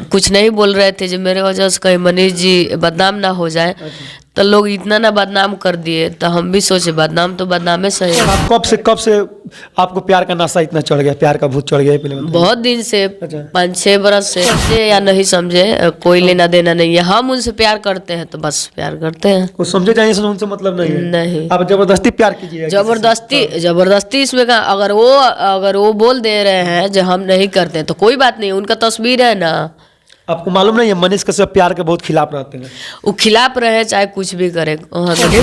कुछ नहीं बोल रहे थे जो मेरे वजह से कहीं मनीष जी बदनाम ना हो जाए। तो लोग इतना ना बदनाम कर दिए तो हम भी सोचे बदनाम तो बदनाम सही है। आप कब से आपको प्यार का नशा इतना चढ़ गया, प्यार का भूत चढ़ गया पहले बताइए। बहुत दिन से, 5-6 बरस से। समझे या नहीं समझे कोई लेना देना नहीं है। हम उनसे प्यार करते हैं तो बस प्यार करते हैं। वो समझे जाइए उनसे मतलब नहीं है। नहीं, आप जबरदस्ती प्यार कीजिए। जबरदस्ती इसमें का अगर वो बोल दे रहे हैं जो हम नहीं करते हैं तो कोई बात नहीं, उनका तस्वीर है ना। आपको मालूम नहीं है मनीष कश्यप प्यार के बहुत खिलाफ रहते हैं। वो खिलाफ रहे चाहे कुछ भी करे।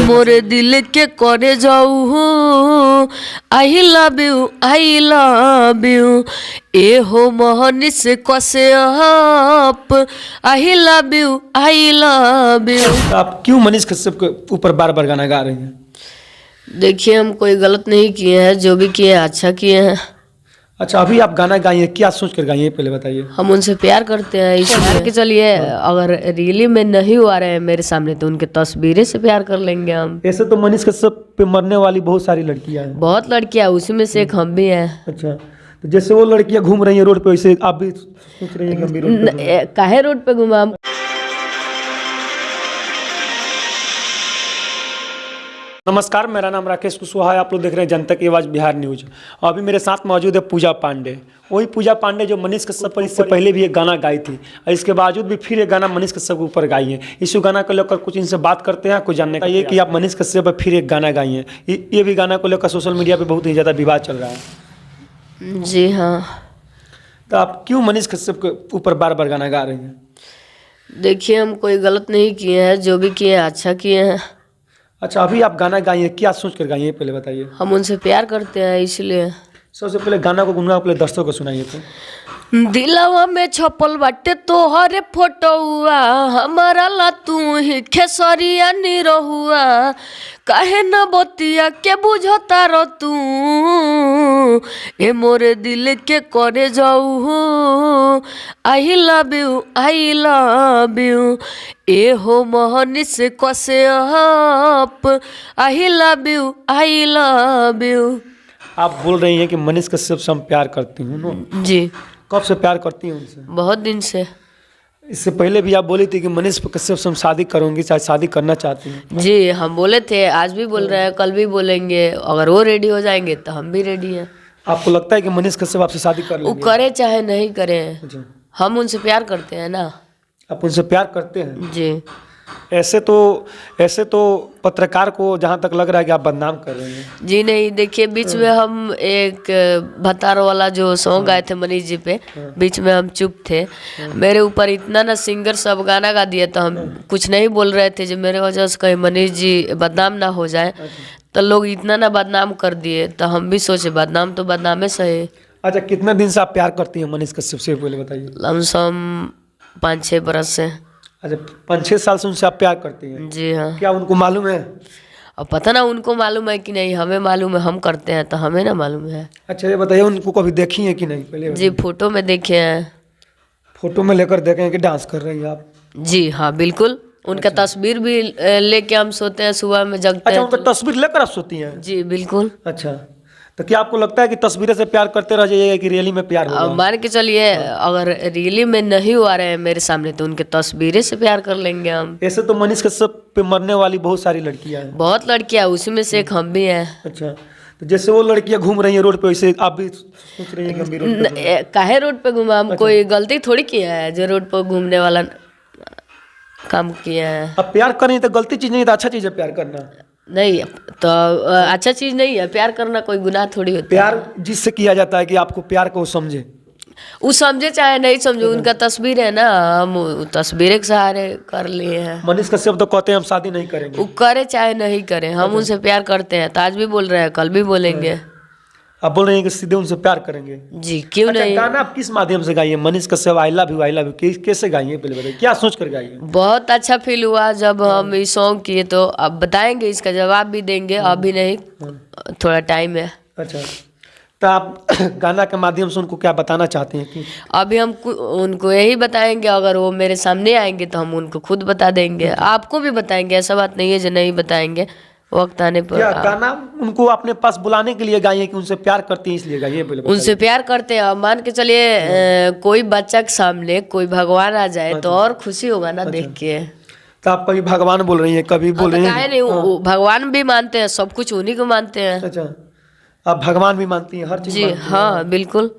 मोरे दिल के करे जाऊ आई लव यू ए हो Manish Kashyap I love you. आप क्यों मनीष कश्यप के ऊपर बार बार गाना गा रहे हैं? देखिए हम कोई गलत नहीं किए हैं, जो भी किए हैं अच्छा किए हैं। अच्छा, अभी आप गाना गाइए, क्या सोच कर गाइए पहले बताइए। हम उनसे प्यार करते हैं इसलिए कि चलिए अगर रियली में नहीं आ रहे हैं मेरे सामने तो उनके तस्वीरें से प्यार कर लेंगे हम। ऐसे तो मनीष कश्यप पे मरने वाली बहुत सारी लड़कियां हैं। बहुत लड़कियां, उसी में से एक हम भी हैं। अच्छा, तो जैसे वो लड़कियां घूम रही हैं रोड पे वैसे आप भी सोच रही हैं कि हम भी रोड पे काहे रोड पे घूमा। नमस्कार, मेरा नाम राकेश कुशवाहा है। आप लोग देख रहे हैं जनता की आवाज़ बिहार न्यूज। अभी मेरे साथ मौजूद है पूजा पांडे। वही पूजा पांडे जो मनीष कश्यप पर इससे पहले भी एक गाना गाई थी और इसके बावजूद भी फिर एक गाना मनीष कश्यप के ऊपर गाई है। इस गाना को लेकर कुछ इनसे बात करते हैं, कुछ जानने का ये कि आप मनीष कश्यप पर फिर एक गाना गाई हैं। ये भी गाना को लेकर सोशल मीडिया पर बहुत ही ज़्यादा विवाद चल रहा है। जी हाँ। तो आप क्यों मनीष कश्यप के ऊपर बार बार गाना गा रहे हैं? देखिए हम कोई गलत नहीं किए हैं, जो भी किए हैं अच्छा किए हैं। अच्छा, अभी आप गाना गाइए, क्या सोच कर गाइए पहले बताइए। हम उनसे प्यार करते हैं इसलिए। सबसे पहले गाना को गुनगुना पहले दर्शकों को सुनाइए। तो दिलवा में छपल बाटे तोहरे फोटोआ हमारा ला तू ही खेसरिया निरहुआ काहे न बतिया के बुझता रो तू ए मोरे दिल के करे जाऊ आई लव यू ए हो Manish Kashyap I love you. आप बोल रही हैं कि मनीष कश्यप से हम प्यार करती हूँ ना? जी। कब से प्यार करती हैं उनसे? बहुत दिन से। इससे पहले भी आप बोली थी कि मनीष कश्यप से हम शादी करूंगी, चाहे शादी करना चाहती हैं। जी हम बोले थे, आज भी बोल रहे हैं, कल भी बोलेंगे। अगर वो रेडी हो जाएंगे तो हम भी रेडी हैं। आपको लगता है कि मनीष कश्यप आपसे शादी कर लेंगे? वो करे चाहे नहीं करे, हम उनसे प्यार करते हैं ना। आप उनसे प्यार करते हैं? जी। ऐसे तो पत्रकार को जहाँ तक लग रहा है कि आप बदनाम कर रहे हैं। जी नहीं, देखिए बीच में हम एक भतार वाला जो सॉन्ग गाए थे मनीष जी पे, बीच में हम चुप थे। मेरे ऊपर इतना ना सिंगर सब गाना गा दिया तो हम कुछ नहीं बोल रहे थे जो मेरे वजह से कहीं मनीष जी बदनाम ना हो जाए। तो लोग इतना ना बदनाम कर दिए तो हम भी सोचे बदनाम तो बदनाम सही। अच्छा, कितने दिन से आप प्यार करती हैं मनीष कश्यप से पहले बताइए। लमसम 5-6 बरस से। अच्छा, 5-6 साल से उनसे आप प्यार करती हैं? जी हाँ। क्या उनको मालूम है? अब पता ना उनको मालूम है कि नहीं, हमें मालूम है, हम करते हैं तो हमें ना मालूम है। अच्छा ये बताइए, उनको कभी देखी है कि नहीं पहले? जी फोटो में देखे हैं। फोटो में लेकर देखे हैं कि डांस कर रही हैं आप? जी हाँ बिल्कुल। उनका तस्वीर भी लेके हम सोते हैं, सुबह में जगते हैं। अच्छा, उनका तस्वीर लेकर आप सोती हैं? जी बिल्कुल। अच्छा, तो क्या आपको लगता है कि तस्वीरें से प्यार करते रह जाइएगा कि रियली में प्यार होगा? मान के चलिए अगर रियली में नहीं आ रहे हैं मेरे सामने तो उनके तस्वीरें से प्यार कर लेंगे हम। ऐसे तो मनीष कश्यप पे मरने वाली बहुत सारी लड़कियां हैं। बहुत लड़कियां, उसी में से एक हम भी हैं। अच्छा, तो जैसे वो लड़कियां घूम रही हैं रोड पे वैसे आप भी सोच रही हैं कि हम भी रोड पे काहे रोड पे घूमा। हम कोई गलती थोड़ी किया है जो रोड पर घूमने वाला काम किया है। अब प्यार करें तो गलती चीज नहीं, तो अच्छा चीज है प्यार करना। नहीं तो अच्छा चीज नहीं है प्यार करना, कोई गुनाह थोड़ी होता है। प्यार जिससे किया जाता है कि आपको प्यार को समझे, वो समझे चाहे नहीं समझे, उनका तस्वीर है ना, हम तस्वीर के सहारे कर लिए हैं। मनीष कश्यप तो कहते हैं हम शादी नहीं करेंगे। वो करे चाहे नहीं करे, हम उनसे प्यार करते हैं। तो आज भी बोल रहे हैं, कल भी बोलेंगे। आप बोल रहे हैं कि सीधे उनसे प्यार करेंगे? जी क्यों नहीं। गाना आप किस माध्यम से गाइए? Manish Kashyap I love you कैसे गाइए पहले बताइए, क्या सोच कर गाइए? बहुत अच्छा फील हुआ जब हम ये सॉन्ग किए, तो अब बताएंगे, इसका जवाब भी देंगे। अभी नहीं, थोड़ा टाइम है। अच्छा, तो आप गाना के माध्यम से उनको क्या बताना चाहते हैं कि? अभी हम उनको यही बताएंगे, अगर वो मेरे सामने आएंगे तो हम उनको खुद बता देंगे। आपको भी बताएंगे, ऐसा बात नहीं है जो नहीं बताएंगे। वक्त आने पर क्या गाना उनको अपने पास बुलाने के लिए गाई है कि उनसे प्यार करती हैं इसलिए गाई है? पहले बताइए। उनसे प्यार करते हैं। अब मान के चलिए कोई बच्चा के सामने कोई भगवान आ जाए तो और खुशी होगा ना देख के। तो आप कभी भगवान बोल रही हैं, कभी बोल रही काहे हैं। नहीं, भगवान भी मानते हैं, सब कुछ उन्हीं को मानते हैं। अच्छा, आप भगवान भी मानती हैं, हर चीज जी मानती हैं। हाँ बिल्कुल।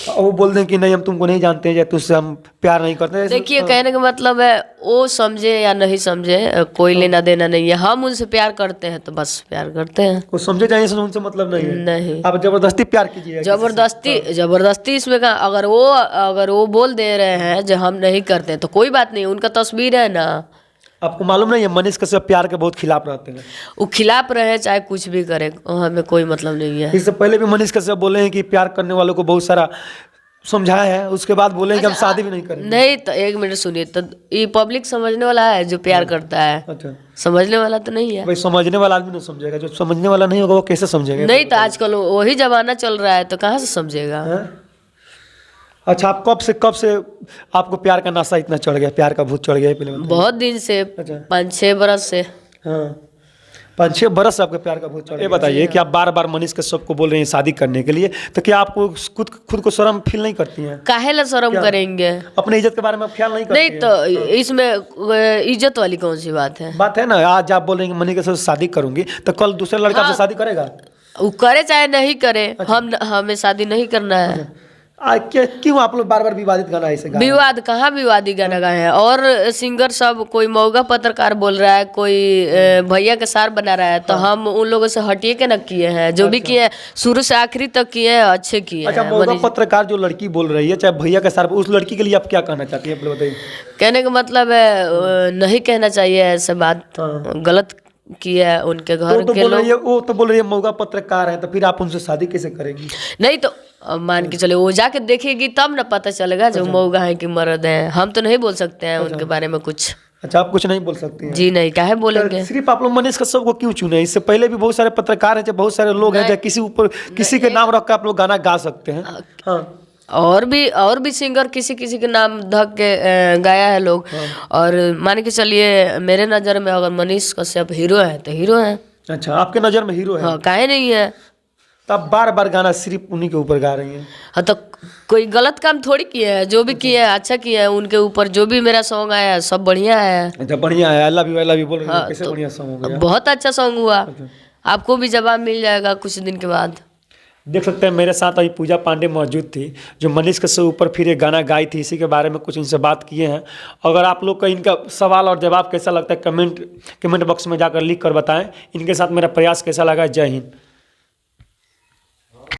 और वो बोल दें कि नहीं हम तुमको नहीं जानते हैं या तुझसे हम प्यार नहीं करते हैं, ऐसे- देखिए कहने का मतलब है वो समझे या नहीं समझे कोई लेना देना नहीं है। हम उनसे प्यार करते हैं तो बस प्यार करते हैं। वो समझे जाए इसमें उनसे मतलब नहीं है। नहीं, आप जबरदस्ती प्यार कीजिए। जबरदस्ती इसमें का अगर वो बोल दे रहे हैं जो हम नहीं करते तो कोई बात नहीं, उनका तस्वीर है ना। आपको मालूम नहीं है मनीष कश्यप प्यार के बहुत खिलाफ रहते हैं। वो खिलाफ रहे चाहे कुछ भी करे, हमें कोई मतलब नहीं है। इससे पहले भी मनीष कश्यप बोले हैं कि प्यार करने वालों को बहुत सारा समझाया है, उसके बाद बोले हैं कि हम शादी भी नहीं करेंगे। नहीं तो एक मिनट सुनिए, तो ये पब्लिक समझने वाला है जो प्यार करता है, अच्छा, समझने वाला तो नहीं है। भाई समझने वाला आदमी नहीं समझेगा, जो समझने वाला नहीं होगा वो कैसे समझेगा? नहीं तो आजकल वही जमाना चल रहा है तो कहाँ से समझेगा। हैं? अच्छा, आप कब से आपको प्यार का नशा इतना चढ़ गया, प्यार का भूत चढ़ गया है? पहले बताइए। बहुत दिन से, अच्छा। 5-6 बरस से। हाँ, 5-6 बरस से आपका प्यार का भूत चढ़ गया। ये बताइए कि आप बार बार मनीष कश्यप को बोल रहे हैं शादी करने के लिए, तो क्या आपको खुद को शर्म फील नहीं करती हैं? काहे ला शर्म करेंगे? अपने इज्जत के बारे में आप ख्याल नहीं करती नहीं हैं? तो इसमें इज्जत वाली कौन सी बात है? बात है ना, आज आप बोल रहे हैं कि मनीष कश्यप से शादी करूंगी तो कल दूसरे लड़का से शादी करेगा? वो करे चाहे नहीं करे, हमें शादी नहीं करना है। क्यों आप लोग बार बार विवादित गाना ऐसे गा रहे हैं? विवाद कहाँ विवादी गाना गाए हैं? और सिंगर सब कोई मौगा पत्रकार बोल रहा है, कोई भैया के सार बना रहा है, तो हम उन लोगों से हटिए के न किए हैं। जो भी किए हैं शुरू से आखिरी तक किए हैं, अच्छे किए अच्छा, हैं। मौका पत्रकार जो लड़की बोल रही है चाहे भैया के साथ, उस लड़की के लिए आप क्या कहना चाहती हैं? आप लोग बताइए। कहने का मतलब है नहीं कहना चाहिए ऐसे बात, गलत किया है उनके घर के लोग। वो तो बोल रही है मौका पत्रकार है, तो फिर आप उनसे शादी कैसे करेगी? नहीं तो मान के चले वो जाके देखेगी तब ना पता चलेगा जो मौगा है कि मर्द है। हम तो नहीं बोल सकते हैं उनके बारे में कुछ। अच्छा, आप कुछ नहीं बोल सकती हैं? जी नहीं, काहे बोलेंगे? सिर्फ आप लोग मनीष कश्यप को क्यों चुने? इससे पहले भी बहुत सारे पत्रकार हैं, बहुत सारे लोग हैं जो किसी के नाम रख कर आप लोग गाना गा सकते हैं। हाँ, और भी सिंगर किसी के नाम धक के गाया है लोग। और मान के चलिए मेरे नज़र में अगर मनीष कश्यप हीरो है तो हीरो है। अच्छा, आपके नज़र में हीरो है? हाँ, काहे नहीं है? तो आप बार बार गाना सिर्फ उन्हीं के ऊपर गा रही हैं। हाँ तो कोई गलत काम थोड़ी किए हैं, जो भी किए हैं अच्छा किए हैं। उनके ऊपर जो भी मेरा सॉन्ग आया है सब बढ़िया है। अच्छा, बढ़िया है। आई लव यू बोल रही हैं, कैसे बढ़िया सॉन्ग हो गया? बहुत अच्छा सॉन्ग हुआ। आपको भी जवाब मिल जाएगा कुछ दिन के बाद। देख सकते हैं मेरे साथ अभी पूजा पांडे मौजूद थी जो मनीष कश्यप ऊपर फिर एक गाना गाई थी। इसी के बारे में कुछ इनसे बात किए हैं। अगर आप लोग का इनका सवाल और जवाब कैसा लगता है कमेंट बॉक्स में जाकर लिख कर बताएं। इनके साथ मेरा प्रयास कैसा लगा। जय हिंद।